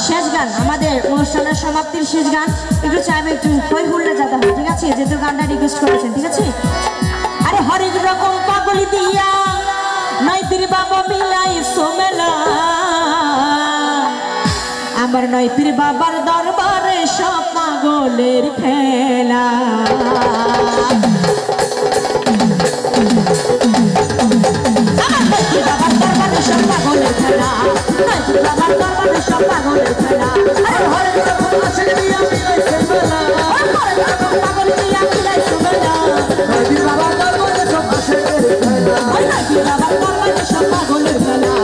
শেষ গান আমাদের অনুষ্ঠানের সমাপ্তির শেষ গান একটু চাইবে একটু হই হুল্লা যাতে হয় ঠিক আছে যেহেতু গানটা রিকোয়েস্ট করেছেন ঠিক আছে আরে হরেক রকম পাগলি দিয়া নয়পির বাবা মিলাই সোমেলা আমার নয়পির বাবার দরবারে সব পাগলের খেলা বাবার দরবারে সব পাগলের খেলা নয়পির বাবার দরবারে সব পাগলের খেলা আরে হরেক রকম আশিক দিয়া মিলাই সোমেলা হরেক রকম পাগলি দিয়া মিলাই সোমেলা নয়পির বাবার দরবারে সব আশিকের খেলা নয়পির বাবার দরবারে সব পাগলের খেলা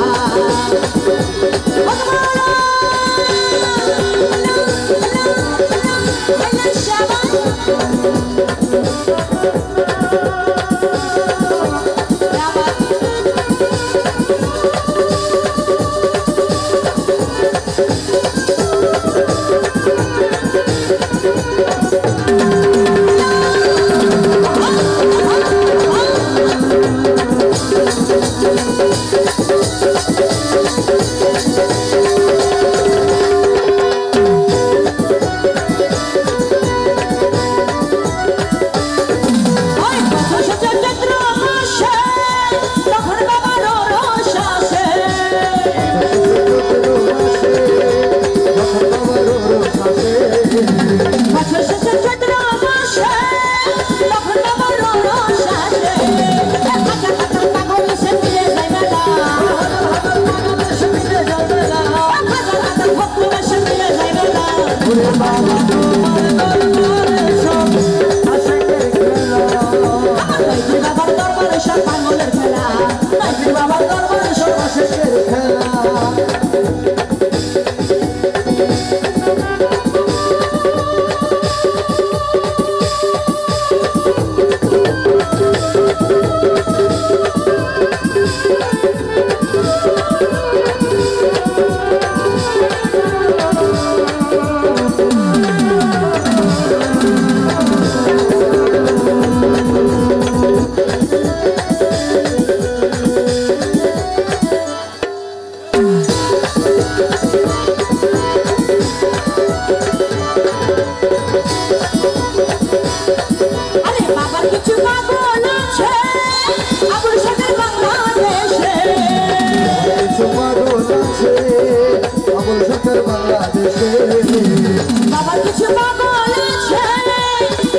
বাবার কিছু পাগল আছে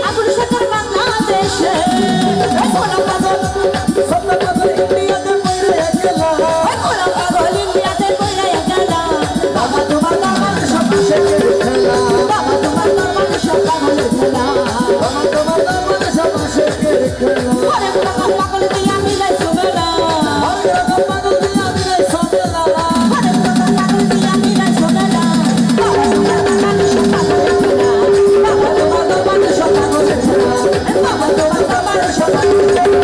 আবুল শকর বাংলাদেশে কোন পাগল সব পাগল ইন্ডিয়াতে পড়ে গেল কোন পাগল ইন্ডিয়াতে পড়ে গেল বাবা তোমার দরবারে সব আশিকের খেলা বাবা তোমার দরবারে সব পাগলের খেলা বাবা তোমার দরবারে সব আশিকের খেলা অনেক রকম পাগল দিয়া মিলাই সোমেলা অনেক রকম পাগল দিয়া মিলাই সোমেলা অনেক রকম পাগল দিয়া মিলাই সোমেলা Baba,